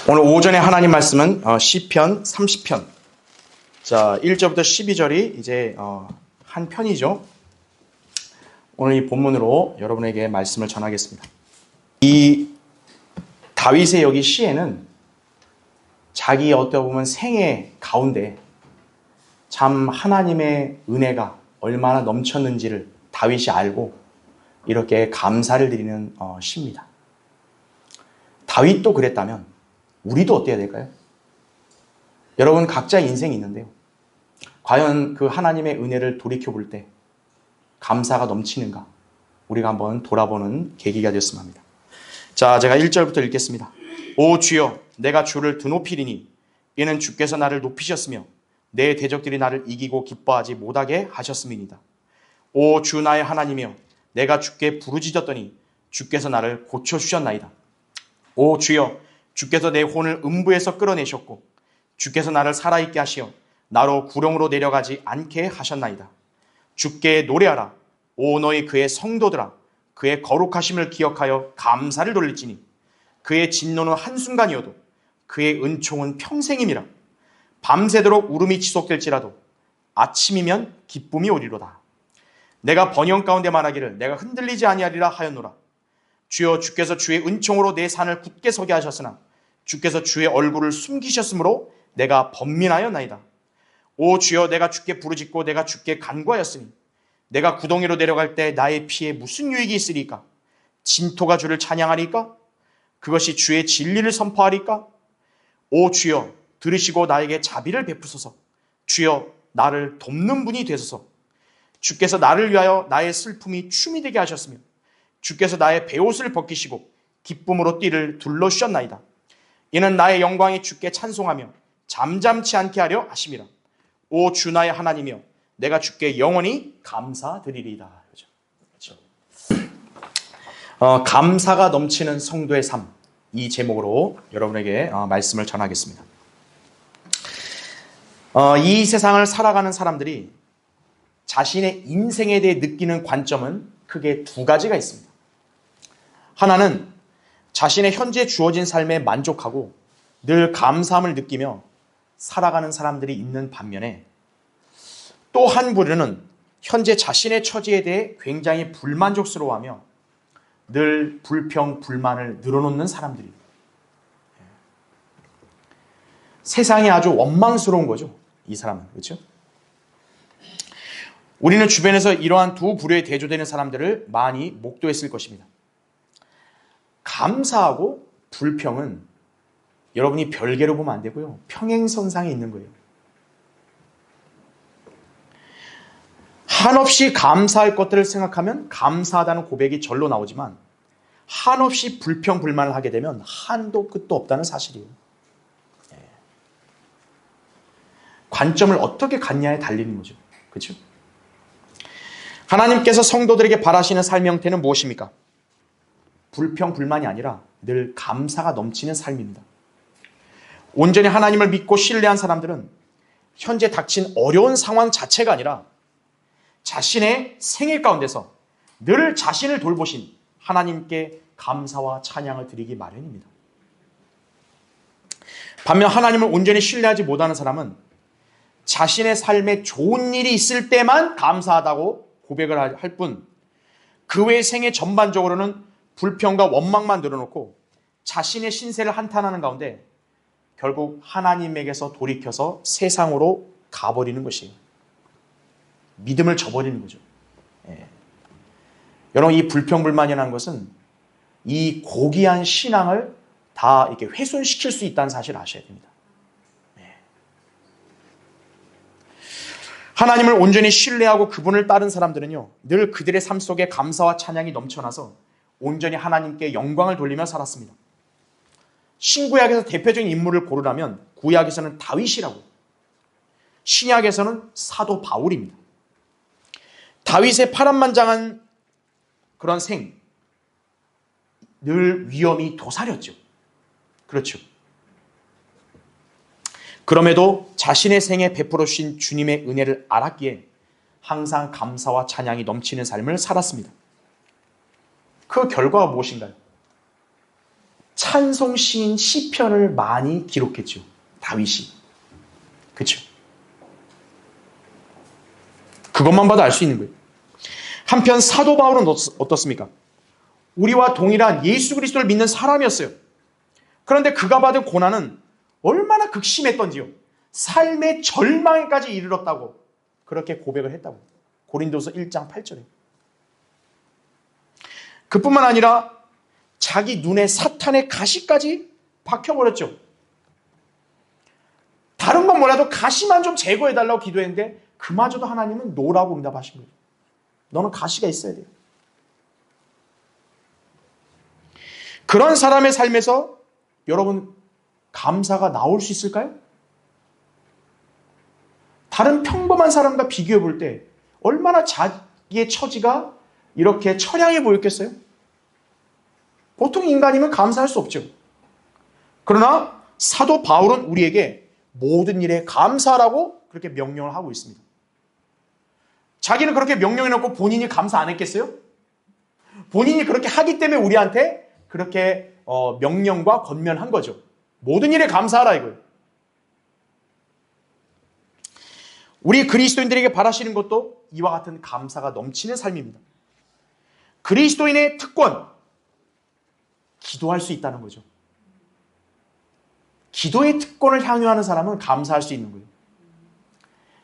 오늘 오전에 하나님 말씀은 시편 30편. 자, 1절부터 12절이 이제 한 편이죠. 오늘 이 본문으로 여러분에게 말씀을 전하겠습니다. 이 다윗의 여기 시에는 자기 어떻게 보면 생애 가운데 참 하나님의 은혜가 얼마나 넘쳤는지를 다윗이 알고 이렇게 감사를 드리는 시입니다. 다윗도 그랬다면 우리도 어때야 될까요? 여러분 각자 인생이 있는데요. 과연 그 하나님의 은혜를 돌이켜볼 때 감사가 넘치는가? 우리가 한번 돌아보는 계기가 되었으면 합니다. 자, 제가 1절부터 읽겠습니다. 오 주여, 내가 주를 드높이리니 이는 주께서 나를 높이셨으며 내 대적들이 나를 이기고 기뻐하지 못하게 하셨음이니이다. 오 주 나의 하나님이여, 내가 주께 부르짖었더니 주께서 나를 고쳐주셨나이다. 오 주여, 주께서 내 혼을 음부에서 끌어내셨고 주께서 나를 살아있게 하시어 나로 구령으로 내려가지 않게 하셨나이다. 주께 노래하라. 오 너희 그의 성도들아, 그의 거룩하심을 기억하여 감사를 돌릴지니 그의 진노는 한순간이어도 그의 은총은 평생임이라. 밤새도록 울음이 지속될지라도 아침이면 기쁨이 오리로다. 내가 번영 가운데 말하기를 내가 흔들리지 아니하리라 하였노라. 주여, 주께서 주의 은총으로 내 산을 굳게 서게 하셨으나 주께서 주의 얼굴을 숨기셨으므로 내가 번민하였나이다. 오 주여, 내가 주께 부르짖고 내가 주께 간구하였으니 내가 구덩이로 내려갈 때 나의 피에 무슨 유익이 있으리까? 진토가 주를 찬양하리까? 그것이 주의 진리를 선포하리까? 오 주여, 들으시고 나에게 자비를 베푸소서. 주여, 나를 돕는 분이 되소서. 주께서 나를 위하여 나의 슬픔이 춤이 되게 하셨으며 주께서 나의 베옷을 벗기시고 기쁨으로 띠를 둘러주셨나이다. 이는 나의 영광이 주께 찬송하며 잠잠치 않게 하려 하심이라. 오 주 나의 하나님이여, 내가 주께 영원히 감사드리리이다. 그렇죠? 감사가 넘치는 성도의 삶, 이 제목으로 여러분에게 말씀을 전하겠습니다. 이 세상을 살아가는 사람들이 자신의 인생에 대해 느끼는 관점은 크게 두 가지가 있습니다. 하나는 자신의 현재 주어진 삶에 만족하고 늘 감사함을 느끼며 살아가는 사람들이 있는 반면에, 또 한 부류는 현재 자신의 처지에 대해 굉장히 불만족스러워하며 늘 불평, 불만을 늘어놓는 사람들이, 세상이 아주 원망스러운 거죠. 이 사람은. 그렇죠? 우리는 주변에서 이러한 두 부류에 대조되는 사람들을 많이 목도했을 것입니다. 감사하고 불평은 여러분이 별개로 보면 안 되고요, 평행선상에 있는 거예요. 한없이 감사할 것들을 생각하면 감사하다는 고백이 절로 나오지만 한없이 불평, 불만을 하게 되면 한도 끝도 없다는 사실이에요. 관점을 어떻게 갖냐에 달리는 거죠. 그렇죠? 하나님께서 성도들에게 바라시는 삶의 형태는 무엇입니까? 불평, 불만이 아니라 늘 감사가 넘치는 삶입니다. 온전히 하나님을 믿고 신뢰한 사람들은 현재 닥친 어려운 상황 자체가 아니라 자신의 생애 가운데서 늘 자신을 돌보신 하나님께 감사와 찬양을 드리기 마련입니다. 반면 하나님을 온전히 신뢰하지 못하는 사람은 자신의 삶에 좋은 일이 있을 때만 감사하다고 고백을 할 뿐, 그 외의 생애 전반적으로는 불평과 원망만 늘어놓고 자신의 신세를 한탄하는 가운데 결국 하나님에게서 돌이켜서 세상으로 가버리는 것이에요. 믿음을 저버리는 거죠. 여러분, 이 불평불만이라는 것은 이 고귀한 신앙을 다 이렇게 훼손시킬 수 있다는 사실을 아셔야 됩니다. 하나님을 온전히 신뢰하고 그분을 따른 사람들은요, 늘 그들의 삶 속에 감사와 찬양이 넘쳐나서 온전히 하나님께 영광을 돌리며 살았습니다. 신구약에서 대표적인 인물을 고르라면 구약에서는 다윗이라고, 신약에서는 사도 바울입니다. 다윗의 파란만장한 그런 생, 늘 위험이 도사렸죠. 그렇죠. 그럼에도 자신의 생에 베풀어 주신 주님의 은혜를 알았기에 항상 감사와 찬양이 넘치는 삶을 살았습니다. 그 결과가 무엇인가요? 찬송 시인 시편을 많이 기록했죠. 다윗이. 그렇죠? 그것만 봐도 알 수 있는 거예요. 한편 사도 바울은 어떻습니까? 우리와 동일한 예수 그리스도를 믿는 사람이었어요. 그런데 그가 받은 고난은 얼마나 극심했던지요. 삶의 절망에까지 이르렀다고 그렇게 고백을 했다고. 고린도서 1장 8절에. 그뿐만 아니라 자기 눈에 사탄의 가시까지 박혀버렸죠. 다른 건 몰라도 가시만 좀 제거해달라고 기도했는데 그마저도 하나님은 노라고 응답하신 거예요. 너는 가시가 있어야 돼요. 그런 사람의 삶에서 여러분 감사가 나올 수 있을까요? 다른 평범한 사람과 비교해 볼 때 얼마나 자기의 처지가 이렇게 처량해 보였겠어요? 보통 인간이면 감사할 수 없죠. 그러나 사도 바울은 우리에게 모든 일에 감사하라고 그렇게 명령을 하고 있습니다. 자기는 그렇게 명령해놓고 본인이 감사 안 했겠어요? 본인이 그렇게 하기 때문에 우리한테 그렇게 명령과 권면한 거죠. 모든 일에 감사하라 이거예요. 우리 그리스도인들에게 바라시는 것도 이와 같은 감사가 넘치는 삶입니다. 그리스도인의 특권, 기도할 수 있다는 거죠. 기도의 특권을 향유하는 사람은 감사할 수 있는 거예요.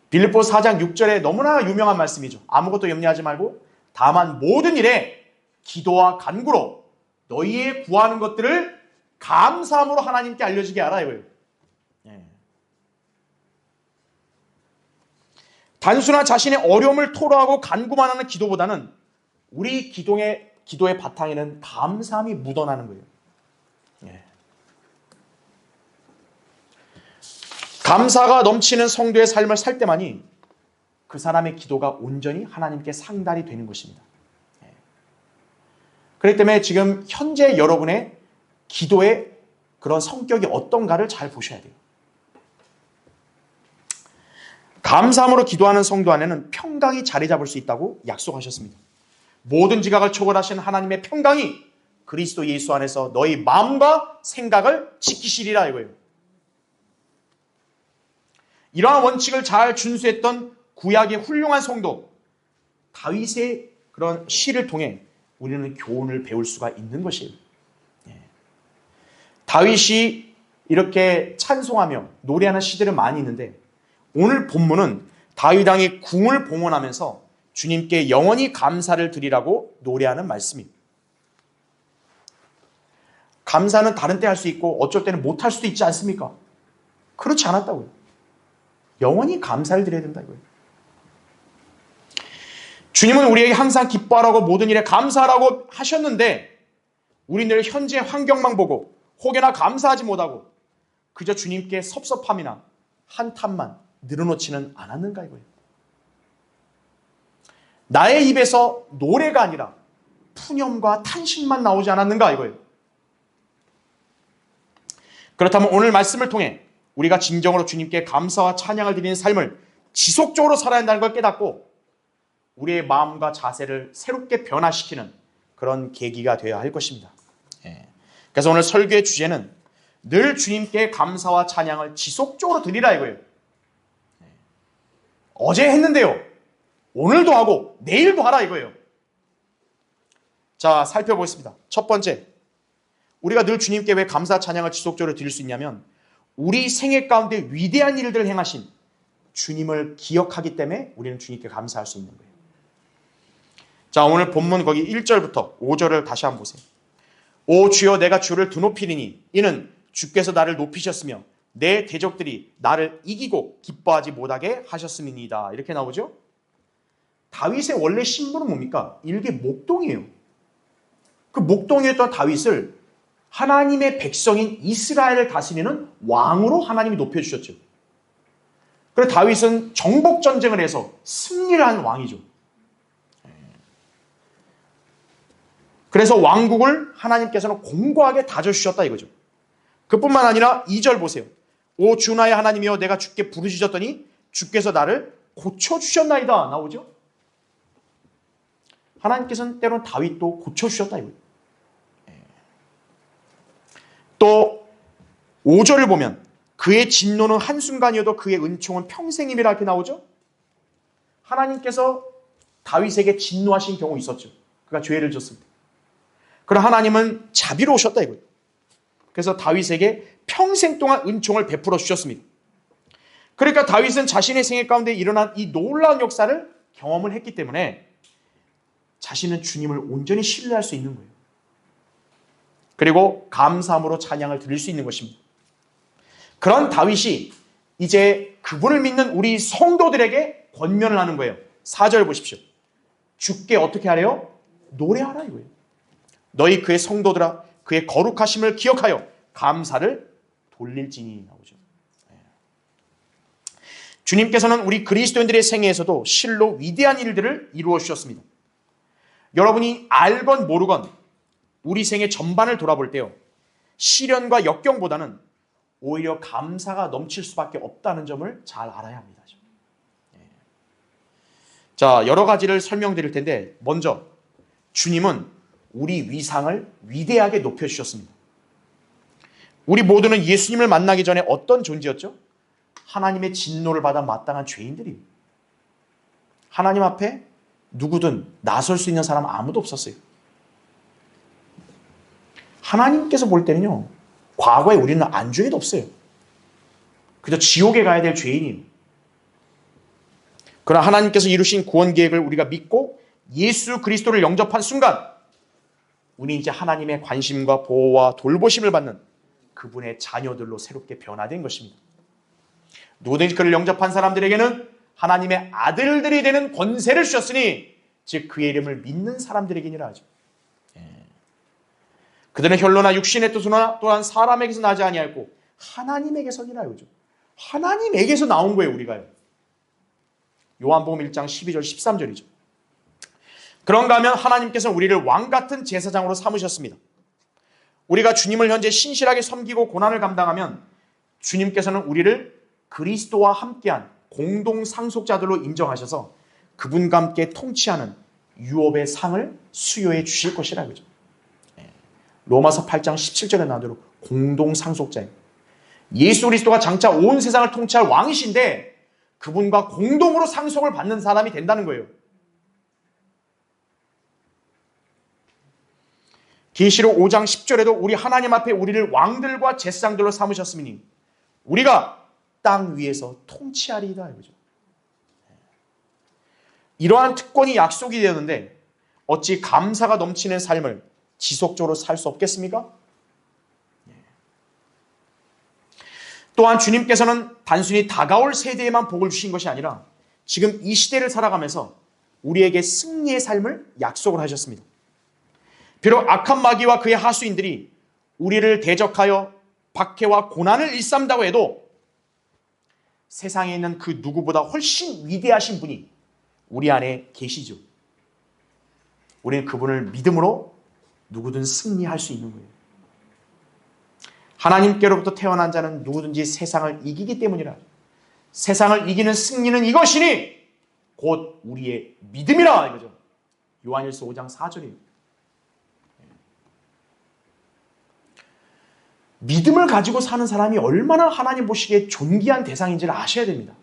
빌립보서 4장 6절에 너무나 유명한 말씀이죠. 아무것도 염려하지 말고 다만 모든 일에 기도와 간구로 너희의 구하는 것들을 감사함으로 하나님께 알려지게 하라 이거예요. 단순한 자신의 어려움을 토로하고 간구만 하는 기도보다는 우리 기도의 바탕에는 감사함이 묻어나는 거예요. 감사가 넘치는 성도의 삶을 살 때만이 그 사람의 기도가 온전히 하나님께 상달이 되는 것입니다. 그렇기 때문에 지금 현재 여러분의 기도의 그런 성격이 어떤가를 잘 보셔야 돼요. 감사함으로 기도하는 성도 안에는 평강이 자리 잡을 수 있다고 약속하셨습니다. 모든 지각을 초월하신 하나님의 평강이 그리스도 예수 안에서 너희 마음과 생각을 지키시리라 이거예요. 이러한 원칙을 잘 준수했던 구약의 훌륭한 성도 다윗의 그런 시를 통해 우리는 교훈을 배울 수가 있는 것이에요. 다윗이 이렇게 찬송하며 노래하는 시들은 많이 있는데 오늘 본문은 다윗 왕이 궁을 봉헌하면서 주님께 영원히 감사를 드리라고 노래하는 말씀입니다. 감사는 다른 때 할 수 있고 어쩔 때는 못 할 수도 있지 않습니까? 그렇지 않았다고요. 영원히 감사를 드려야 된다 이거예요. 주님은 우리에게 항상 기뻐하라고 모든 일에 감사하라고 하셨는데 우리는 현재 환경만 보고 혹여나 감사하지 못하고 그저 주님께 섭섭함이나 한탄만 늘어놓지는 않았는가 이거예요. 나의 입에서 노래가 아니라 푸념과 탄식만 나오지 않았는가 이거예요. 그렇다면 오늘 말씀을 통해 우리가 진정으로 주님께 감사와 찬양을 드리는 삶을 지속적으로 살아야 한다는 걸 깨닫고 우리의 마음과 자세를 새롭게 변화시키는 그런 계기가 되어야 할 것입니다. 그래서 오늘 설교의 주제는 늘 주님께 감사와 찬양을 지속적으로 드리라 이거예요. 어제 했는데요. 오늘도 하고 내일도 하라 이거예요. 자, 살펴보겠습니다. 첫 번째, 우리가 늘 주님께 왜 감사 찬양을 지속적으로 드릴 수 있냐면 우리 생애 가운데 위대한 일들을 행하신 주님을 기억하기 때문에 우리는 주님께 감사할 수 있는 거예요. 자, 오늘 본문 거기 1절부터 5절을 다시 한번 보세요. 오 주여 내가 주를 드높이리니 이는 주께서 나를 높이셨으며 내 대적들이 나를 이기고 기뻐하지 못하게 하셨음이니이다. 이렇게 나오죠. 다윗의 원래 신분은 뭡니까? 일개 목동이에요. 그 목동이었던 다윗을 하나님의 백성인 이스라엘을 다스리는 왕으로 하나님이 높여주셨죠. 그래서 다윗은 정복전쟁을 해서 승리를 한 왕이죠. 그래서 왕국을 하나님께서는 공고하게 다져주셨다 이거죠. 그뿐만 아니라 2절 보세요. 오 주 나의 하나님이여 내가 주께 부르짖었더니 주께서 나를 고쳐주셨나이다 나오죠. 하나님께서는 때로는 다윗도 고쳐주셨다 이거예요. 또 5절을 보면 그의 진노는 한순간이어도 그의 은총은 평생임이라 이렇게 나오죠. 하나님께서 다윗에게 진노하신 경우 있었죠. 그가 죄를 졌습니다. 그러나 하나님은 자비로우셨다 이거예요. 그래서 다윗에게 평생 동안 은총을 베풀어 주셨습니다. 그러니까 다윗은 자신의 생애 가운데 일어난 이 놀라운 역사를 경험을 했기 때문에 자신은 주님을 온전히 신뢰할 수 있는 거예요. 그리고 감사함으로 찬양을 드릴 수 있는 것입니다. 그런 다윗이 이제 그분을 믿는 우리 성도들에게 권면을 하는 거예요. 4절 보십시오. 주께 어떻게 하래요? 노래하라 이거예요. 너희 그의 성도들아 그의 거룩하심을 기억하여 감사를 돌릴지니 나오죠. 주님께서는 우리 그리스도인들의 생애에서도 실로 위대한 일들을 이루어 주셨습니다. 여러분이 알건 모르건 우리 생애 전반을 돌아볼 때요, 시련과 역경보다는 오히려 감사가 넘칠 수밖에 없다는 점을 잘 알아야 합니다. 자, 여러 가지를 설명드릴 텐데 먼저 주님은 우리 위상을 위대하게 높여주셨습니다. 우리 모두는 예수님을 만나기 전에 어떤 존재였죠? 하나님의 진노를 받아 마땅한 죄인들이에요. 하나님 앞에 누구든 나설 수 있는 사람 아무도 없었어요. 하나님께서 볼 때는요, 과거에 우리는 안중에도 없어요. 그저 지옥에 가야 될 죄인이에요. 그러나 하나님께서 이루신 구원 계획을 우리가 믿고 예수 그리스도를 영접한 순간 우리 이제 하나님의 관심과 보호와 돌보심을 받는 그분의 자녀들로 새롭게 변화된 것입니다. 누구든지 그를 영접한 사람들에게는 하나님의 아들들이 되는 권세를 주셨으니 즉 그의 이름을 믿는 사람들에게니라 하죠. 그들은 혈로나 육신의 뜻으로나 또한 사람에게서 나지 아니하였고 하나님에게서니라 이거죠. 하나님에게서 나온 거예요, 우리가요. 요한복음 1장 12절 13절이죠. 그런가 하면 하나님께서는 우리를 왕같은 제사장으로 삼으셨습니다. 우리가 주님을 현재 신실하게 섬기고 고난을 감당하면 주님께서는 우리를 그리스도와 함께한 공동 상속자들로 인정하셔서 그분과 함께 통치하는 유업의 상을 수여해 주실 것이라 그죠. 로마서 8장 17절에 나온 대로 공동 상속자예요. 예수 그리스도가 장차 온 세상을 통치할 왕이신데 그분과 공동으로 상속을 받는 사람이 된다는 거예요. 계시록 5장 10절에도 우리 하나님 앞에 우리를 왕들과 제사장들로 삼으셨으니 우리가 땅 위에서 통치하리이다 이거죠. 이러한 특권이 약속이 되었는데 어찌 감사가 넘치는 삶을 지속적으로 살 수 없겠습니까? 또한 주님께서는 단순히 다가올 세대에만 복을 주신 것이 아니라 지금 이 시대를 살아가면서 우리에게 승리의 삶을 약속을 하셨습니다. 비록 악한 마귀와 그의 하수인들이 우리를 대적하여 박해와 고난을 일삼다고 해도 세상에 있는 그 누구보다 훨씬 위대하신 분이 우리 안에 계시죠. 우리는 그분을 믿음으로 누구든 승리할 수 있는 거예요. 하나님께로부터 태어난 자는 누구든지 세상을 이기기 때문이라. 세상을 이기는 승리는 이것이니 곧 우리의 믿음이라 이거죠. 요한일서 5장 4절입니다. 믿음을 가지고 사는 사람이 얼마나 하나님 보시기에 존귀한 대상인지를 아셔야 됩니다.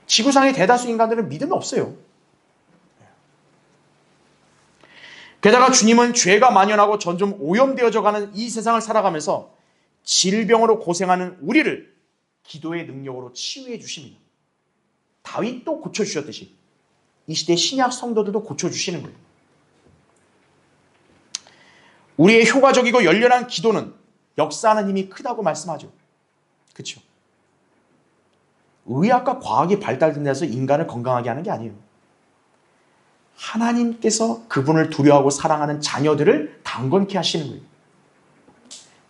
지구상의 대다수 인간들은 믿음이 없어요. 게다가 주님은 죄가 만연하고 점점 오염되어져 가는 이 세상을 살아가면서 질병으로 고생하는 우리를 기도의 능력으로 치유해 주십니다. 다윗도 고쳐주셨듯이 이 시대 신약 성도들도 고쳐주시는 거예요. 우리의 효과적이고 열렬한 기도는 역사하는 힘이 크다고 말씀하죠. 그렇죠? 의학과 과학이 발달된 데서 인간을 건강하게 하는 게 아니에요. 하나님께서 그분을 두려워하고 사랑하는 자녀들을 강건케 하시는 거예요.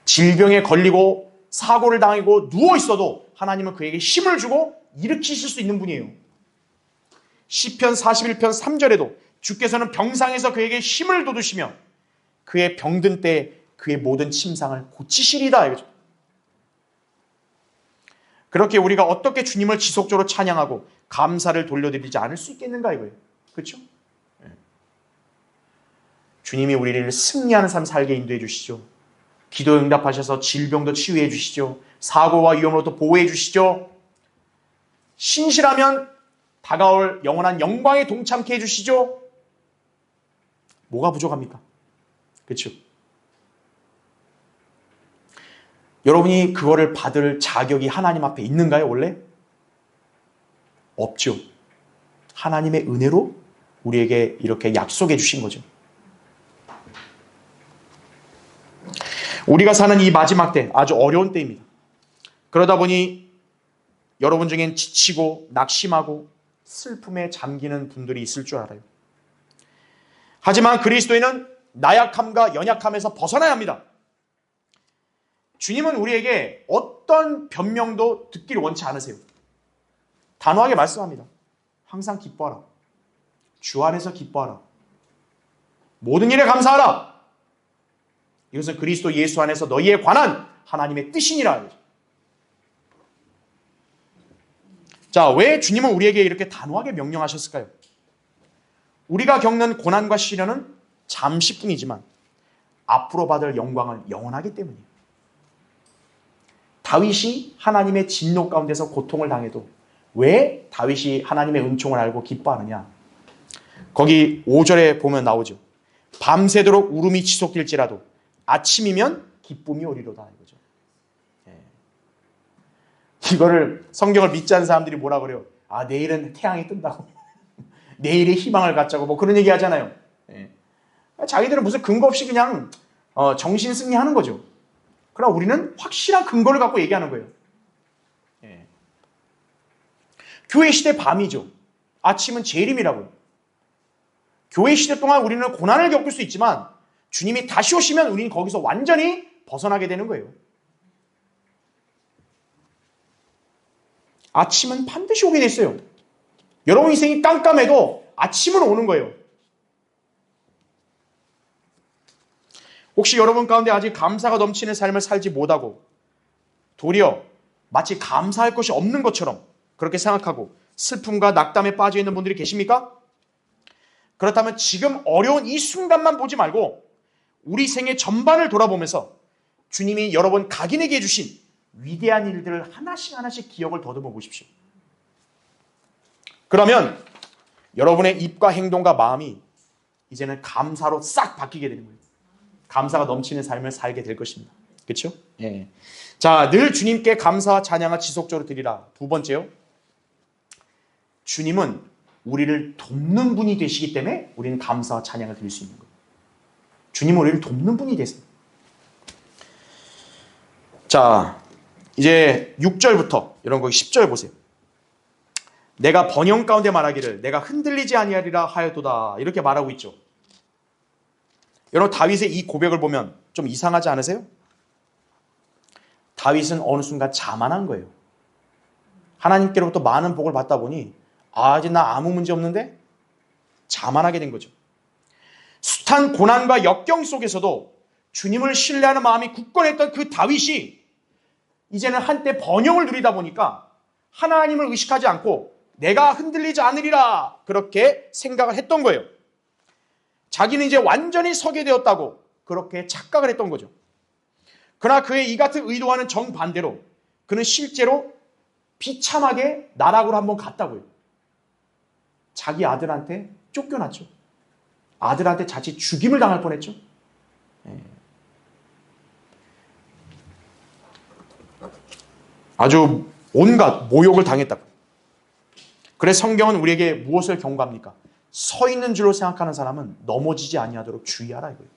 질병에 걸리고 사고를 당하고 누워 있어도 하나님은 그에게 힘을 주고 일으키실 수 있는 분이에요. 시편 41편 3절에도 주께서는 병상에서 그에게 힘을 돋우시며 그의 병든 때 그의 모든 침상을 고치시리다 이거죠. 그렇게 우리가 어떻게 주님을 지속적으로 찬양하고 감사를 돌려드리지 않을 수 있겠는가 이거예요. 그렇죠? 주님이 우리를 승리하는 삶 살게 인도해 주시죠. 기도 응답하셔서 질병도 치유해 주시죠. 사고와 위험으로부터 보호해 주시죠. 신실하면 다가올 영원한 영광에 동참케 해 주시죠. 뭐가 부족합니까? 그렇죠? 여러분이 그거를 받을 자격이 하나님 앞에 있는가요, 원래? 없죠. 하나님의 은혜로 우리에게 이렇게 약속해 주신 거죠. 우리가 사는 이 마지막 때, 아주 어려운 때입니다. 그러다 보니 여러분 중엔 지치고 낙심하고 슬픔에 잠기는 분들이 있을 줄 알아요. 하지만 그리스도인은 나약함과 연약함에서 벗어나야 합니다. 주님은 우리에게 어떤 변명도 듣기를 원치 않으세요. 단호하게 말씀합니다. 항상 기뻐하라. 주 안에서 기뻐하라. 모든 일에 감사하라. 이것은 그리스도 예수 안에서 너희에 관한 하나님의 뜻이니라. 자, 왜 주님은 우리에게 이렇게 단호하게 명령하셨을까요? 우리가 겪는 고난과 시련은 잠시뿐이지만 앞으로 받을 영광은 영원하기 때문이에요. 다윗이 하나님의 진노 가운데서 고통을 당해도 왜 다윗이 하나님의 은총을 알고 기뻐하느냐? 거기 5절에 보면 나오죠. 밤새도록 울음이 지속될지라도 아침이면 기쁨이 오리로다. 이거죠. 이거를 성경을 믿지 않는 사람들이 뭐라 그래요? 아, 내일은 태양이 뜬다고. 내일의 희망을 갖자고 뭐 그런 얘기 하잖아요. 자기들은 무슨 근거 없이 그냥 정신 승리하는 거죠. 그러나 우리는 확실한 근거를 갖고 얘기하는 거예요. 교회 시대 밤이죠. 아침은 재림이라고요. 교회 시대 동안 우리는 고난을 겪을 수 있지만 주님이 다시 오시면 우리는 거기서 완전히 벗어나게 되는 거예요. 아침은 반드시 오게 됐어요. 여러분 인생이 깜깜해도 아침은 오는 거예요. 혹시 여러분 가운데 아직 감사가 넘치는 삶을 살지 못하고 도리어 마치 감사할 것이 없는 것처럼 그렇게 생각하고 슬픔과 낙담에 빠져 있는 분들이 계십니까? 그렇다면 지금 어려운 이 순간만 보지 말고 우리 생애 전반을 돌아보면서 주님이 여러분 각인에게 해주신 위대한 일들을 하나씩 기억을 더듬어 보십시오. 그러면 여러분의 입과 행동과 마음이 이제는 감사로 싹 바뀌게 되는 거예요. 감사가 넘치는 삶을 살게 될 것입니다. 그렇죠? 예. 자, 늘 주님께 감사와 찬양을 지속적으로 드리라. 두 번째요. 주님은 우리를 돕는 분이 되시기 때문에 우리는 감사와 찬양을 드릴 수 있는 거예요. 주님은 우리를 돕는 분이 되세요. 자, 이제 6절부터 이런 거 10절 보세요. 내가 번영 가운데 말하기를 내가 흔들리지 아니하리라 하여도다. 이렇게 말하고 있죠. 여러분 다윗의 이 고백을 보면 좀 이상하지 않으세요? 다윗은 어느 순간 자만한 거예요. 하나님께로부터 많은 복을 받다 보니 이제 나 아무 문제 없는데? 자만하게 된 거죠. 숱한 고난과 역경 속에서도 주님을 신뢰하는 마음이 굳건했던 그 다윗이 이제는 한때 번영을 누리다 보니까 하나님을 의식하지 않고 내가 흔들리지 않으리라 그렇게 생각을 했던 거예요. 자기는 이제 완전히 서게 되었다고 그렇게 착각을 했던 거죠. 그러나 그의 이 같은 의도와는 정반대로 그는 실제로 비참하게 나락으로 한번 갔다고요. 자기 아들한테 쫓겨났죠. 아들한테 자칫 죽임을 당할 뻔했죠. 아주 온갖 모욕을 당했다고. 그래서 성경은 우리에게 무엇을 경고합니까? 서 있는 줄로 생각하는 사람은 넘어지지 아니하도록 주의하라 이거예요.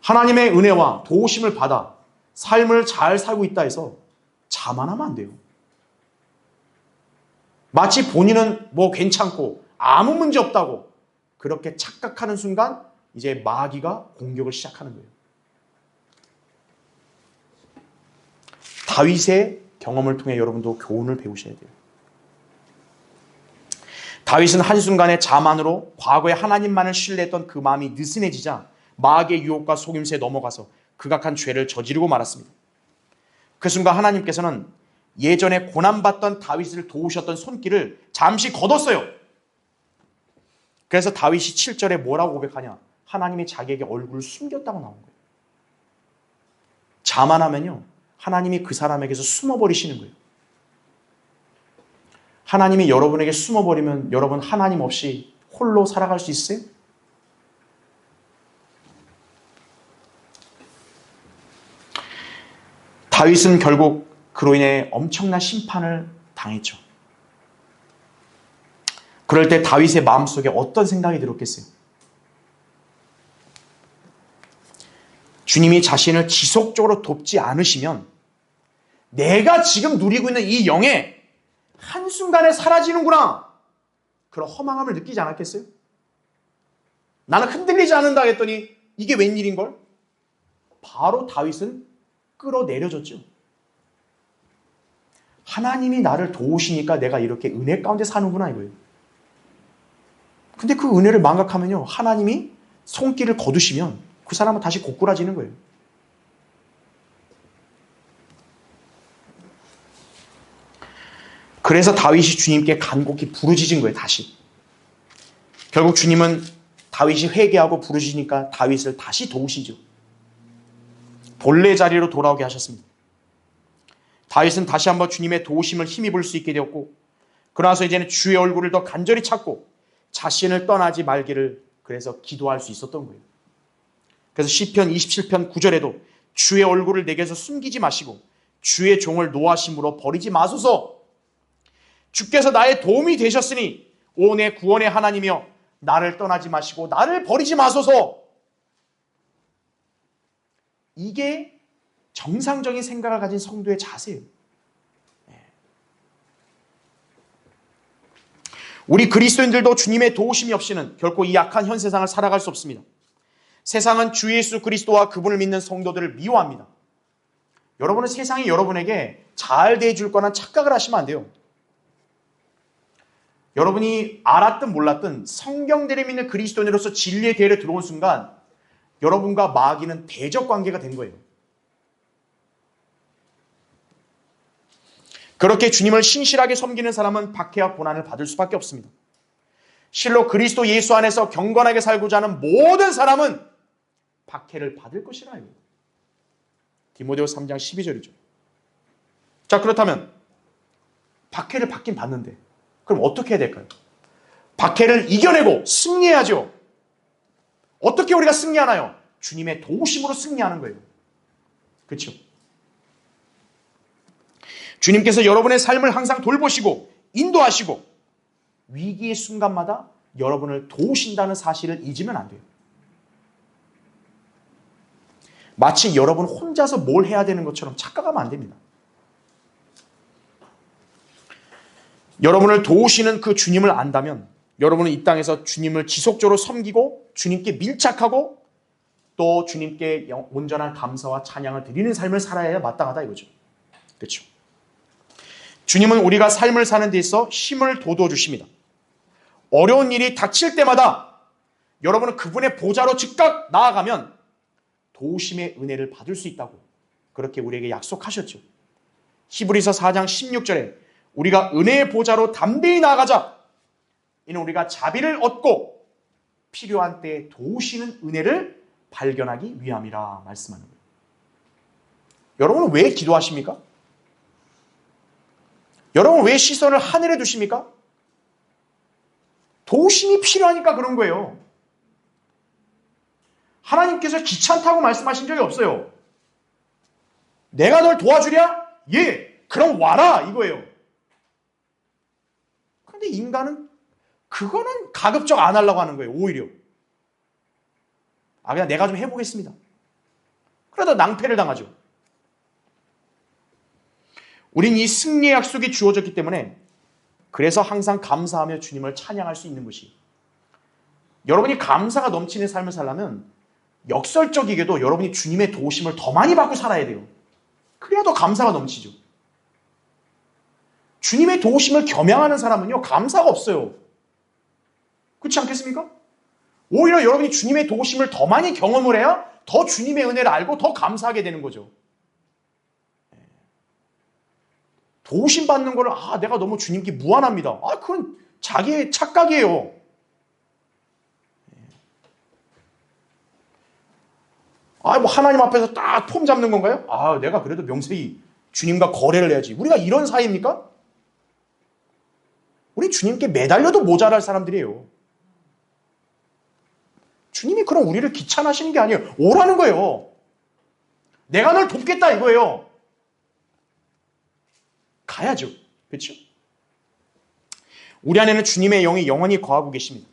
하나님의 은혜와 도우심을 받아 삶을 잘 살고 있다 해서 자만하면 안 돼요. 마치 본인은 뭐 괜찮고 아무 문제 없다고 그렇게 착각하는 순간 이제 마귀가 공격을 시작하는 거예요. 다윗의 경험을 통해 여러분도 교훈을 배우셔야 돼요. 다윗은 한순간의 자만으로 과거에 하나님만을 신뢰했던 그 마음이 느슨해지자 마귀의 유혹과 속임수에 넘어가서 극악한 죄를 저지르고 말았습니다. 그 순간 하나님께서는 예전에 고난받던 다윗을 도우셨던 손길을 잠시 걷었어요. 그래서 다윗이 7절에 뭐라고 고백하냐? 하나님이 자기에게 얼굴을 숨겼다고 나온 거예요. 자만하면요, 하나님이 그 사람에게서 숨어버리시는 거예요. 하나님이 여러분에게 숨어버리면 여러분 하나님 없이 홀로 살아갈 수 있어요? 다윗은 결국 그로 인해 엄청난 심판을 당했죠. 그럴 때 다윗의 마음속에 어떤 생각이 들었겠어요? 주님이 자신을 지속적으로 돕지 않으시면 내가 지금 누리고 있는 이 영에 한순간에 사라지는구나. 그런 허망함을 느끼지 않았겠어요? 나는 흔들리지 않는다 했더니 이게 웬일인걸? 바로 다윗은 끌어내려졌죠. 하나님이 나를 도우시니까 내가 이렇게 은혜 가운데 사는구나 이거예요. 근데 그 은혜를 망각하면요, 하나님이 손길을 거두시면 그 사람은 다시 고꾸라지는 거예요. 그래서 다윗이 주님께 간곡히 부르짖은 거예요, 다시. 결국 주님은 다윗이 회개하고 부르짖으니까 다윗을 다시 도우시죠. 본래 자리로 돌아오게 하셨습니다. 다윗은 다시 한번 주님의 도우심을 힘입을 수 있게 되었고, 그러나서 이제는 주의 얼굴을 더 간절히 찾고 자신을 떠나지 말기를 그래서 기도할 수 있었던 거예요. 그래서 시편 27편 9절에도 주의 얼굴을 내게서 숨기지 마시고 주의 종을 노하심으로 버리지 마소서. 주께서 나의 도움이 되셨으니 오 내 구원의 하나님이여 나를 떠나지 마시고 나를 버리지 마소서. 이게 정상적인 생각을 가진 성도의 자세예요. 우리 그리스도인들도 주님의 도우심이 없이는 결코 이 악한 현 세상을 살아갈 수 없습니다. 세상은 주 예수 그리스도와 그분을 믿는 성도들을 미워합니다. 여러분은 세상이 여러분에게 잘 대해줄 거란 착각을 하시면 안 돼요. 여러분이 알았든 몰랐든 성경대를 믿는 그리스도인으로서 진리의 대열에 들어온 순간 여러분과 마귀는 대적 관계가 된 거예요. 그렇게 주님을 신실하게 섬기는 사람은 박해와 고난을 받을 수밖에 없습니다. 실로 그리스도 예수 안에서 경건하게 살고자 하는 모든 사람은 박해를 받을 것이라요. 디모데후서 3장 12절이죠. 자, 그렇다면 박해를 받긴 받는데 그럼 어떻게 해야 될까요? 박해를 이겨내고 승리해야죠. 어떻게 우리가 승리하나요? 주님의 도우심으로 승리하는 거예요. 그렇죠? 주님께서 여러분의 삶을 항상 돌보시고 인도하시고 위기의 순간마다 여러분을 도우신다는 사실을 잊으면 안 돼요. 마치 여러분 혼자서 뭘 해야 되는 것처럼 착각하면 안 됩니다. 여러분을 도우시는 그 주님을 안다면 여러분은 이 땅에서 주님을 지속적으로 섬기고 주님께 밀착하고 또 주님께 온전한 감사와 찬양을 드리는 삶을 살아야 마땅하다 이거죠. 그렇죠? 주님은 우리가 삶을 사는 데 있어 힘을 돋워 주십니다. 어려운 일이 닥칠 때마다 여러분은 그분의 보좌로 즉각 나아가면 도우심의 은혜를 받을 수 있다고 그렇게 우리에게 약속하셨죠. 히브리서 4장 16절에 우리가 은혜의 보좌로 담대히 나아가자. 이는 우리가 자비를 얻고 필요한 때에 도우시는 은혜를 발견하기 위함이라 말씀하는 거예요. 여러분은 왜 기도하십니까? 여러분 왜 시선을 하늘에 두십니까? 도우심이 필요하니까 그런 거예요. 하나님께서 귀찮다고 말씀하신 적이 없어요. 내가 널 도와주랴? 예, 그럼 와라 이거예요. 그런데 인간은 그거는 가급적 안 하려고 하는 거예요. 오히려. 그냥 내가 좀 해보겠습니다. 그러다 낭패를 당하죠. 우린 이 승리의 약속이 주어졌기 때문에 그래서 항상 감사하며 주님을 찬양할 수 있는 것이 여러분이 감사가 넘치는 삶을 살려면 역설적이게도 여러분이 주님의 도우심을 더 많이 받고 살아야 돼요. 그래야 더 감사가 넘치죠. 주님의 도우심을 겸양하는 사람은요 감사가 없어요. 그렇지 않겠습니까? 오히려 여러분이 주님의 도우심을 더 많이 경험을 해야 더 주님의 은혜를 알고 더 감사하게 되는 거죠. 도우심 받는 거를 내가 너무 주님께 무한합니다. 그건 자기의 착각이에요. 뭐 하나님 앞에서 딱 폼 잡는 건가요? 내가 그래도 명세히 주님과 거래를 해야지. 우리가 이런 사이입니까? 우리 주님께 매달려도 모자랄 사람들이에요. 주님이 그럼 우리를 귀찮아하시는 게 아니에요. 오라는 거예요. 내가 널 돕겠다 이거예요. 가야죠. 그렇죠? 우리 안에는 주님의 영이 영원히 거하고 계십니다.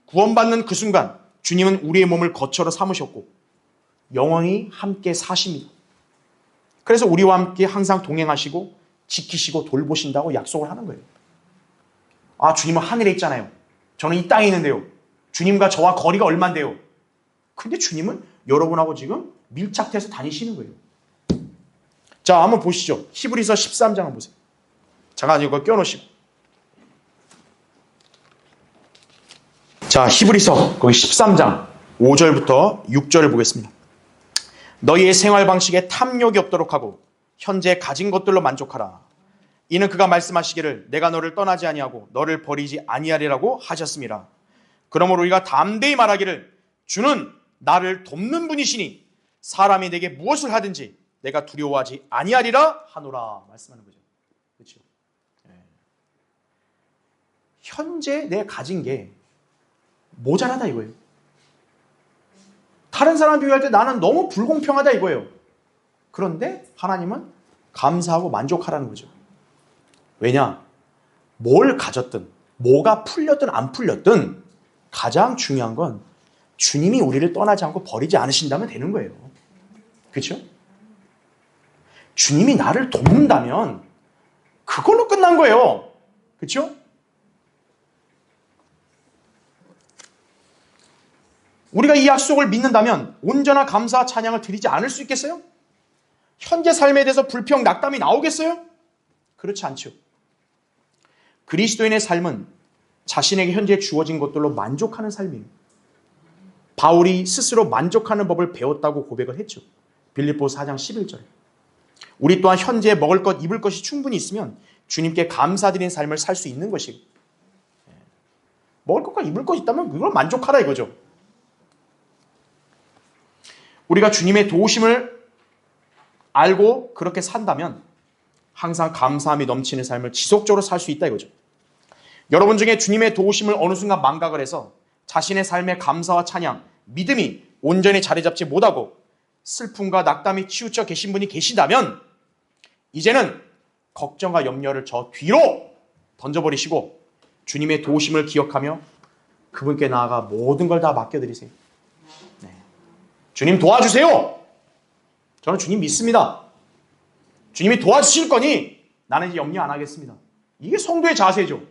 구원받는 그 순간 주님은 우리의 몸을 거처로 삼으셨고 영원히 함께 사십니다. 그래서 우리와 함께 항상 동행하시고 지키시고 돌보신다고 약속을 하는 거예요. 주님은 하늘에 있잖아요. 저는 이 땅에 있는데요. 주님과 저와 거리가 얼만데요. 근데 주님은 여러분하고 지금 밀착돼서 다니시는 거예요. 자, 한번 보시죠. 히브리서 13장 한번 보세요. 잠깐 이거 껴놓으시고. 자, 히브리서 거기 13장 5절부터 6절을 보겠습니다. 너희의 생활 방식에 탐욕이 없도록 하고 현재 가진 것들로 만족하라. 이는 그가 말씀하시기를 내가 너를 떠나지 아니하고 너를 버리지 아니하리라고 하셨습니다. 그러므로 우리가 담대히 말하기를 주는 나를 돕는 분이시니 사람이 내게 무엇을 하든지 내가 두려워하지 아니하리라 하노라 말씀하는 거죠. 그렇죠? 현재 내 가진 게 모자라다 이거예요. 다른 사람 비교할 때 나는 너무 불공평하다 이거예요. 그런데 하나님은 감사하고 만족하라는 거죠. 왜냐? 뭘 가졌든 뭐가 풀렸든 안 풀렸든 가장 중요한 건 주님이 우리를 떠나지 않고 버리지 않으신다면 되는 거예요. 그렇죠? 주님이 나를 돕는다면 그걸로 끝난 거예요. 그렇죠? 우리가 이 약속을 믿는다면 온전한 감사와 찬양을 드리지 않을 수 있겠어요? 현재 삶에 대해서 불평, 낙담이 나오겠어요? 그렇지 않죠. 그리스도인의 삶은 자신에게 현재 주어진 것들로 만족하는 삶이에요. 바울이 스스로 만족하는 법을 배웠다고 고백을 했죠. 빌립보서 4장 11절에. 우리 또한 현재 먹을 것, 입을 것이 충분히 있으면 주님께 감사드리는 삶을 살 수 있는 것이에요. 먹을 것과 입을 것 있다면 그걸 만족하라 이거죠. 우리가 주님의 도우심을 알고 그렇게 산다면 항상 감사함이 넘치는 삶을 지속적으로 살 수 있다 이거죠. 여러분 중에 주님의 도우심을 어느 순간 망각을 해서 자신의 삶의 감사와 찬양, 믿음이 온전히 자리 잡지 못하고 슬픔과 낙담이 치우쳐 계신 분이 계시다면 이제는 걱정과 염려를 저 뒤로 던져버리시고 주님의 도우심을 기억하며 그분께 나아가 모든 걸 다 맡겨드리세요. 주님 도와주세요. 저는 주님 믿습니다. 주님이 도와주실 거니 나는 이제 염려 안 하겠습니다. 이게 성도의 자세죠.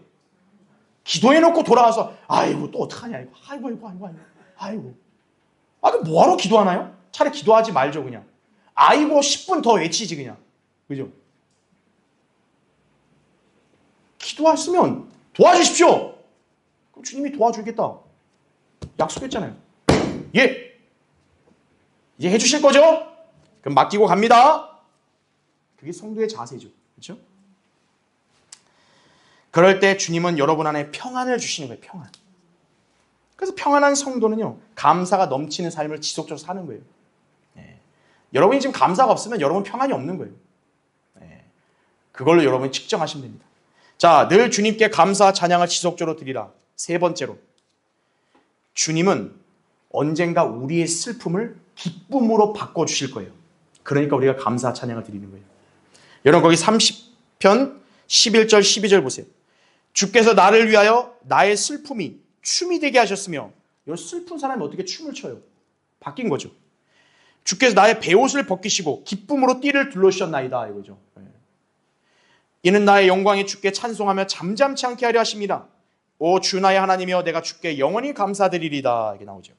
기도해놓고 돌아와서 아이고 또 어떡하냐 이거. 아이고. 그럼 뭐하러 기도하나요? 차라리 기도하지 말죠 그냥. 아이고 10분 더 외치지 그냥. 그죠? 기도했으면 도와주십시오. 그럼 주님이 도와주겠다. 약속했잖아요. 예. 이제 해주실 거죠? 그럼 맡기고 갑니다. 그게 성도의 자세죠. 그렇죠? 그럴 때 주님은 여러분 안에 평안을 주시는 거예요. 평안. 그래서 평안한 성도는요. 감사가 넘치는 삶을 지속적으로 사는 거예요. 여러분이 지금 감사가 없으면 여러분 평안이 없는 거예요. 그걸로 여러분이 측정하시면 됩니다. 자, 늘 주님께 감사와 찬양을 지속적으로 드리라. 세 번째로 주님은 언젠가 우리의 슬픔을 기쁨으로 바꿔주실 거예요. 그러니까 우리가 감사 찬양을 드리는 거예요. 여러분 거기 30편 11절 12절 보세요. 주께서 나를 위하여 나의 슬픔이 춤이 되게 하셨으며 이 슬픈 사람이 어떻게 춤을 춰요? 바뀐 거죠. 주께서 나의 베옷을 벗기시고 기쁨으로 띠를 둘러주셨나이다 이거죠. 이는 나의 영광이 주께 찬송하며 잠잠치 않게 하려 하십니다. 오 주 나의 하나님이여 내가 주께 영원히 감사드리리다 이게 나오죠.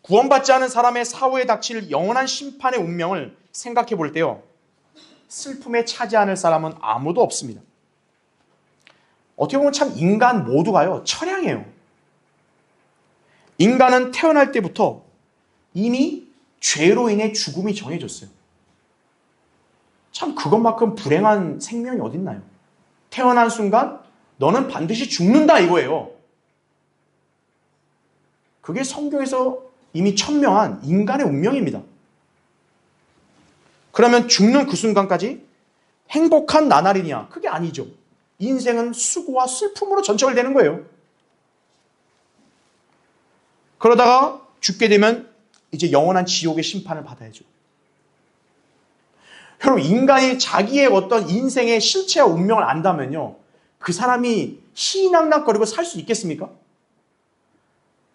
구원받지 않은 사람의 사후에 닥칠 영원한 심판의 운명을 생각해 볼 때요. 슬픔에 차지 않을 사람은 아무도 없습니다. 어떻게 보면 참 인간 모두가요. 처량해요. 인간은 태어날 때부터 이미 죄로 인해 죽음이 정해졌어요. 참 그것만큼 불행한 생명이 어딨나요? 태어난 순간 너는 반드시 죽는다 이거예요. 그게 성경에서 이미 천명한 인간의 운명입니다. 그러면 죽는 그 순간까지 행복한 나날이냐? 그게 아니죠. 인생은 수고와 슬픔으로 전철되는 거예요. 그러다가 죽게 되면 이제 영원한 지옥의 심판을 받아야죠. 여러분, 인간이 자기의 어떤 인생의 실체와 운명을 안다면요, 그 사람이 희낙낙거리고 살 수 있겠습니까?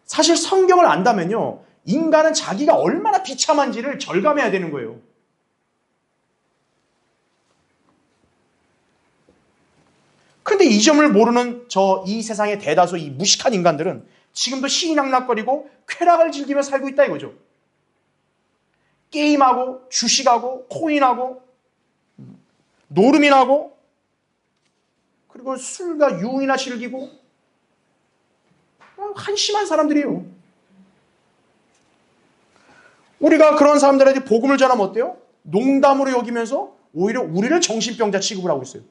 사실 성경을 안다면요, 인간은 자기가 얼마나 비참한지를 절감해야 되는 거예요. 그런데 이 점을 모르는 이 세상의 대다수 이 무식한 인간들은 지금도 희낙낙거리고 쾌락을 즐기며 살고 있다 이거죠. 게임하고 주식하고 코인하고 노름이나고 그리고 술과 유흥이나 즐기고 한심한 사람들이에요. 우리가 그런 사람들한테 복음을 전하면 어때요? 농담으로 여기면서 오히려 우리를 정신병자 취급을 하고 있어요.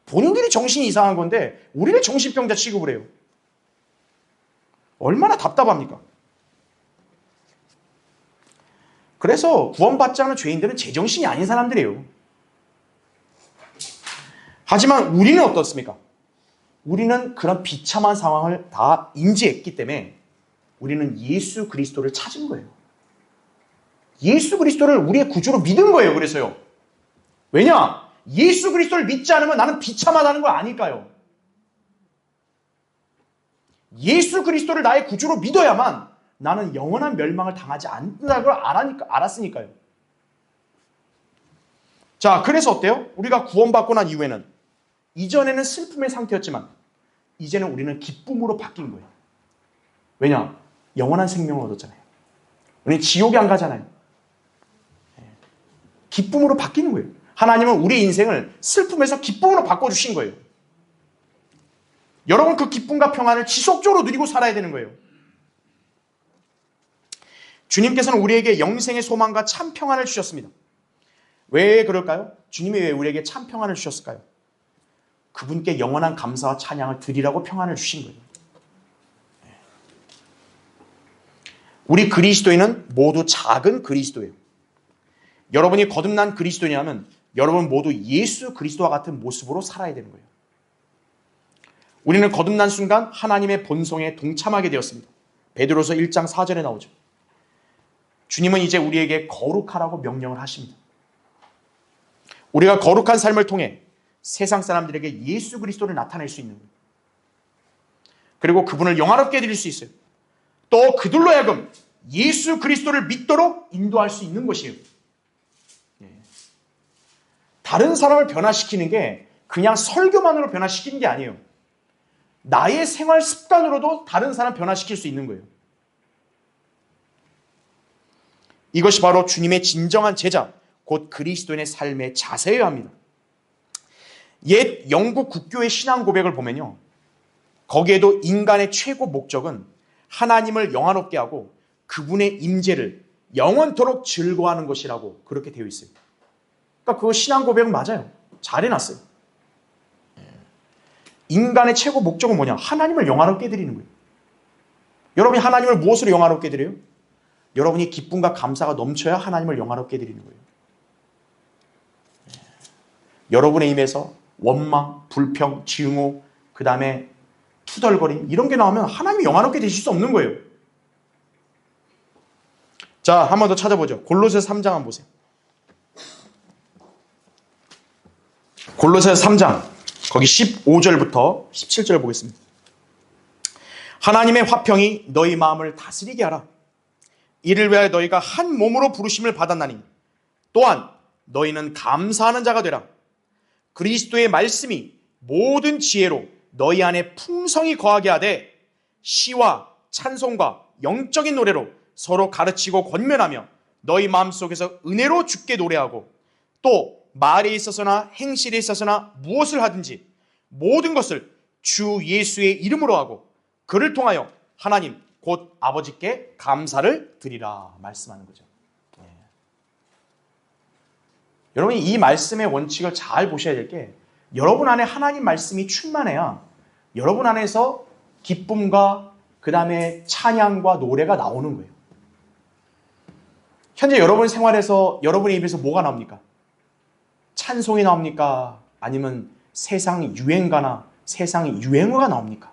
본인들이 정신이 이상한 건데 우리를 정신병자 취급을 해요. 얼마나 답답합니까? 그래서 구원받지 않은 죄인들은 제정신이 아닌 사람들이에요. 하지만 우리는 어떻습니까? 우리는 그런 비참한 상황을 다 인지했기 때문에 우리는 예수 그리스도를 찾은 거예요. 예수 그리스도를 우리의 구주로 믿은 거예요. 그래서요. 왜냐? 예수 그리스도를 믿지 않으면 나는 비참하다는 걸 아니까요. 예수 그리스도를 나의 구주로 믿어야만 나는 영원한 멸망을 당하지 않는다는 걸 알았으니까요. 자, 그래서 어때요? 우리가 구원받고 난 이후에는 이전에는 슬픔의 상태였지만 이제는 우리는 기쁨으로 바뀐 거예요. 왜냐? 영원한 생명을 얻었잖아요. 우리는 지옥에 안 가잖아요. 기쁨으로 바뀌는 거예요. 하나님은 우리 인생을 슬픔에서 기쁨으로 바꿔주신 거예요. 여러분, 그 기쁨과 평안을 지속적으로 누리고 살아야 되는 거예요. 주님께서는 우리에게 영생의 소망과 참 평안을 주셨습니다. 왜 그럴까요? 주님이 왜 우리에게 참 평안을 주셨을까요? 그분께 영원한 감사와 찬양을 드리라고 평안을 주신 거예요. 우리 그리스도인은 모두 작은 그리스도예요. 여러분이 거듭난 그리스도냐면 여러분 모두 예수 그리스도와 같은 모습으로 살아야 되는 거예요. 우리는 거듭난 순간 하나님의 본성에 동참하게 되었습니다. 베드로서 1장 4절에 나오죠. 주님은 이제 우리에게 거룩하라고 명령을 하십니다. 우리가 거룩한 삶을 통해 세상 사람들에게 예수 그리스도를 나타낼 수 있는 거예요. 그리고 그분을 영화롭게 해드릴 수 있어요. 또 그들로 하여금 예수 그리스도를 믿도록 인도할 수 있는 것이에요. 다른 사람을 변화시키는 게 그냥 설교만으로 변화시키는 게 아니에요. 나의 생활 습관으로도 다른 사람 변화시킬 수 있는 거예요. 이것이 바로 주님의 진정한 제자, 곧 그리스도인의 삶의 자세여야 합니다. 옛 영국 국교의 신앙 고백을 보면요, 거기에도 인간의 최고 목적은 하나님을 영화롭게 하고 그분의 임재를 영원토록 즐거워하는 것이라고 그렇게 되어 있어요. 그러니까 그 신앙 고백은 맞아요. 잘 해놨어요. 인간의 최고 목적은 뭐냐? 하나님을 영화롭게 해드리는 거예요. 여러분이 하나님을 무엇으로 영화롭게 해드려요? 여러분이 기쁨과 감사가 넘쳐야 하나님을 영화롭게 해드리는 거예요. 여러분의 입에서 원망, 불평, 증오, 그 다음에 투덜거림 이런 게 나오면 하나님이 영화롭게 되실 수 없는 거예요. 자, 한 번 더 찾아보죠. 골로새서 3장 한번 보세요. 골로새서 3장 거기 15절부터 17절 보겠습니다. 하나님의 화평이 너희 마음을 다스리게 하라. 이를 위하여 너희가 한 몸으로 부르심을 받았나니 또한 너희는 감사하는 자가 되라. 그리스도의 말씀이 모든 지혜로 너희 안에 풍성히 거하게 하되 시와 찬송과 영적인 노래로 서로 가르치고 권면하며 너희 마음속에서 은혜로 주께 노래하고 또 말에 있어서나 행실에 있어서나 무엇을 하든지 모든 것을 주 예수의 이름으로 하고 그를 통하여 하나님 곧 아버지께 감사를 드리라 말씀하는 거죠. 여러분이 이 말씀의 원칙을 잘 보셔야 될 게 여러분 안에 하나님 말씀이 충만해야 여러분 안에서 기쁨과 그 다음에 찬양과 노래가 나오는 거예요. 현재 여러분 생활에서 여러분의 입에서 뭐가 나옵니까? 찬송이 나옵니까? 아니면 세상 유행가나 세상 유행어가 나옵니까?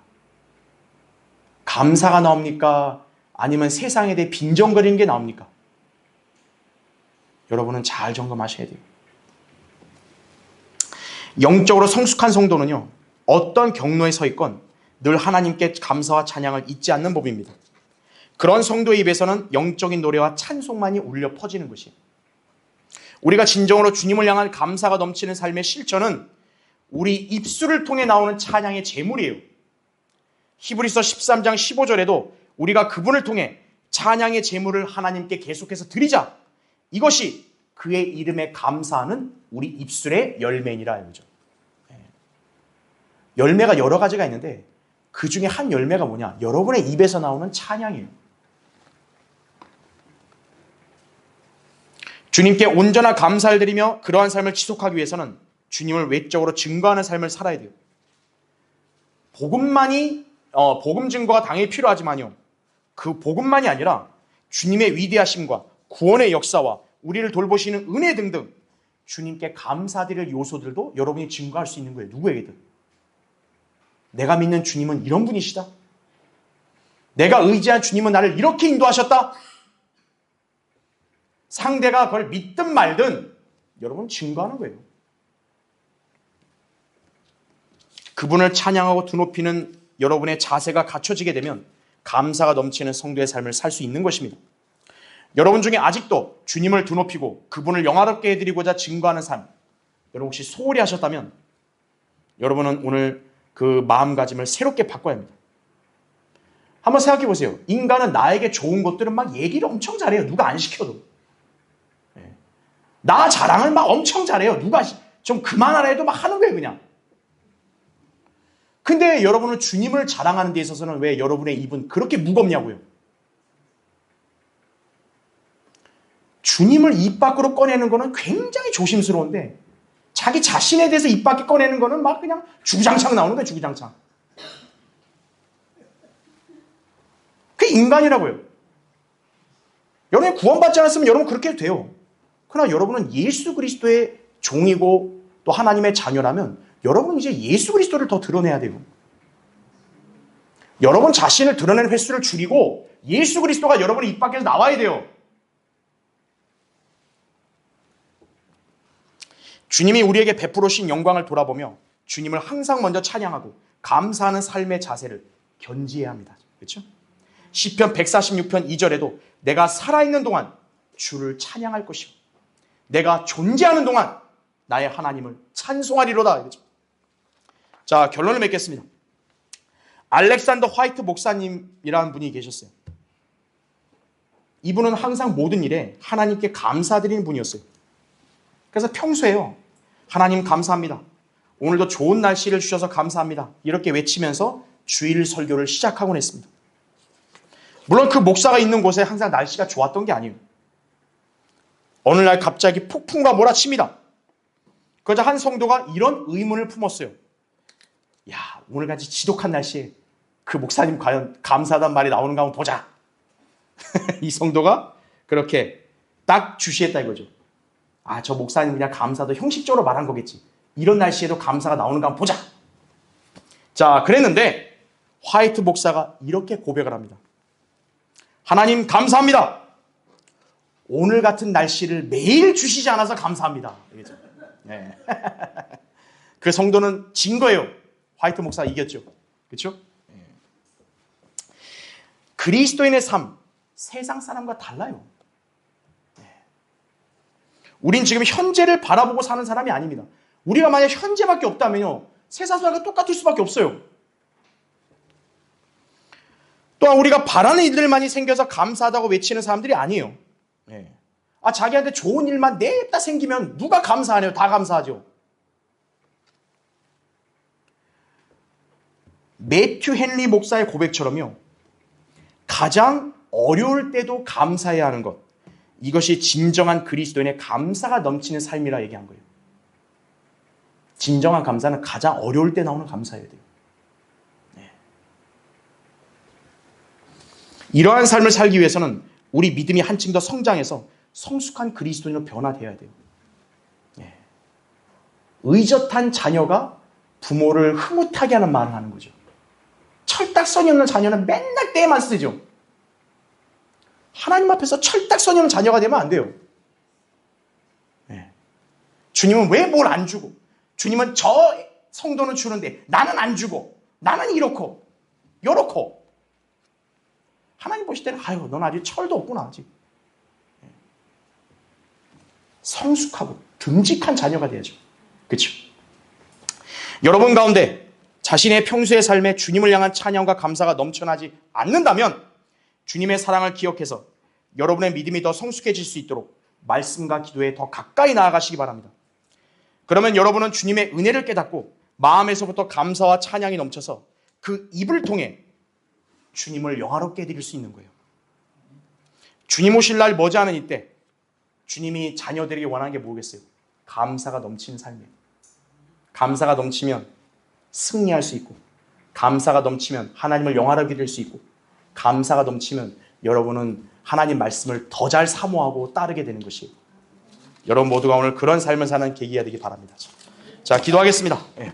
감사가 나옵니까? 아니면 세상에 대해 빈정거리는 게 나옵니까? 여러분은 잘 점검하셔야 돼요. 영적으로 성숙한 성도는요, 어떤 경로에 서 있건 늘 하나님께 감사와 찬양을 잊지 않는 법입니다. 그런 성도의 입에서는 영적인 노래와 찬송만이 울려 퍼지는 것이에요. 우리가 진정으로 주님을 향한 감사가 넘치는 삶의 실천은 우리 입술을 통해 나오는 찬양의 제물이에요. 히브리서 13장 15절에도 우리가 그분을 통해 찬양의 제물을 하나님께 계속해서 드리자. 이것이 그의 이름에 감사하는 우리 입술의 열매니라 이거죠. 열매가 여러 가지가 있는데 그 중에 한 열매가 뭐냐? 여러분의 입에서 나오는 찬양이에요. 주님께 온전한 감사를 드리며 그러한 삶을 지속하기 위해서는 주님을 외적으로 증거하는 삶을 살아야 돼요. 복음 증거가 당연히 필요하지만요. 그 복음만이 아니라 주님의 위대하심과 구원의 역사와 우리를 돌보시는 은혜 등등 주님께 감사드릴 요소들도 여러분이 증거할 수 있는 거예요. 누구에게든. 내가 믿는 주님은 이런 분이시다. 내가 의지한 주님은 나를 이렇게 인도하셨다. 상대가 그걸 믿든 말든 여러분 증거하는 거예요. 그분을 찬양하고 드높이는 여러분의 자세가 갖춰지게 되면 감사가 넘치는 성도의 삶을 살 수 있는 것입니다. 여러분 중에 아직도 주님을 드높이고 그분을 영화롭게 해드리고자 증거하는 삶, 여러분 혹시 소홀히 하셨다면 여러분은 오늘 그 마음가짐을 새롭게 바꿔야 합니다. 한번 생각해 보세요. 인간은 나에게 좋은 것들은 막 얘기를 엄청 잘해요. 누가 안 시켜도. 나 자랑을 막 엄청 잘해요. 누가 좀 그만하라 해도 막 하는 거예요, 그냥. 근데 여러분은 주님을 자랑하는 데 있어서는 왜 여러분의 입은 그렇게 무겁냐고요? 주님을 입 밖으로 꺼내는 거는 굉장히 조심스러운데 자기 자신에 대해서 입 밖에 꺼내는 거는 막 그냥 주구장창 나오는 거예요, 주구장창. 그게 인간이라고요. 여러분이 구원받지 않았으면 여러분 그렇게 해도 돼요. 그러나 여러분은 예수 그리스도의 종이고 또 하나님의 자녀라면 여러분은 이제 예수 그리스도를 더 드러내야 돼요. 여러분 자신을 드러내는 횟수를 줄이고 예수 그리스도가 여러분의 입 밖에서 나와야 돼요. 주님이 우리에게 베풀어신 영광을 돌아보며 주님을 항상 먼저 찬양하고 감사하는 삶의 자세를 견지해야 합니다. 그렇죠? 시편 146편 2절에도 내가 살아있는 동안 주를 찬양할 것이고 내가 존재하는 동안 나의 하나님을 찬송하리로다. 그렇죠? 자, 결론을 맺겠습니다. 알렉산더 화이트 목사님이라는 분이 계셨어요. 이분은 항상 모든 일에 하나님께 감사드리는 분이었어요. 그래서 평소에요. 하나님 감사합니다. 오늘도 좋은 날씨를 주셔서 감사합니다. 이렇게 외치면서 주일 설교를 시작하곤 했습니다. 물론 그 목사가 있는 곳에 항상 날씨가 좋았던 게 아니에요. 어느 날 갑자기 폭풍과 몰아칩니다. 그러자 한 성도가 이런 의문을 품었어요. 야, 오늘같이 지독한 날씨에 그 목사님 과연 감사하다는 말이 나오는가 한번 보자. 이 성도가 그렇게 딱 주시했다 이거죠. 아, 저 목사님 그냥 감사도 형식적으로 말한 거겠지. 이런 날씨에도 감사가 나오는가 한번 보자. 자, 그랬는데 화이트 목사가 이렇게 고백을 합니다. 하나님 감사합니다. 오늘 같은 날씨를 매일 주시지 않아서 감사합니다. 알겠죠? 네. 그 성도는 진 거예요. 화이트 목사가 이겼죠. 그렇죠? 네. 그리스도인의 삶, 세상 사람과 달라요. 네. 우린 지금 현재를 바라보고 사는 사람이 아닙니다. 우리가 만약 현재밖에 없다면요, 세상 사람과 똑같을 수밖에 없어요. 또한 우리가 바라는 일들만이 생겨서 감사하다고 외치는 사람들이 아니에요. 네. 아, 자기한테 좋은 일만 냅다 생기면 누가 감사하네요? 다 감사하죠. 매튜 헨리 목사의 고백처럼요, 가장 어려울 때도 감사해야 하는 것, 이것이 진정한 그리스도인의 감사가 넘치는 삶이라 얘기한 거예요. 진정한 감사는 가장 어려울 때 나오는 감사여야 돼요. 네. 이러한 삶을 살기 위해서는 우리 믿음이 한층 더 성장해서 성숙한 그리스도인으로 변화되어야 돼요. 예. 의젓한 자녀가 부모를 흐뭇하게 하는 말을 하는 거죠. 철딱서니 없는 자녀는 맨날 때만 쓰죠. 하나님 앞에서 철딱서니 없는 자녀가 되면 안 돼요. 예. 주님은 왜 뭘 안 주고, 주님은 저 성도는 주는데 나는 안 주고, 나는 이렇고 요렇고. 하나님 보실 때는 아유, 넌 아직 철도 없구나 아직. 예. 성숙하고 듬직한 자녀가 돼야죠. 그렇죠? 여러분 가운데 자신의 평소의 삶에 주님을 향한 찬양과 감사가 넘쳐나지 않는다면 주님의 사랑을 기억해서 여러분의 믿음이 더 성숙해질 수 있도록 말씀과 기도에 더 가까이 나아가시기 바랍니다. 그러면 여러분은 주님의 은혜를 깨닫고 마음에서부터 감사와 찬양이 넘쳐서 그 입을 통해 주님을 영화롭게 해드릴 수 있는 거예요. 주님 오실 날 머지않은 이때 주님이 자녀들에게 원하는 게 뭐겠어요? 감사가 넘치는 삶이에요. 감사가 넘치면 승리할 수 있고, 감사가 넘치면 하나님을 영화롭게 될 수 있고, 감사가 넘치면 여러분은 하나님 말씀을 더 잘 사모하고 따르게 되는 것이에요. 여러분 모두가 오늘 그런 삶을 사는 계기가 되기 바랍니다. 자, 기도하겠습니다. 예.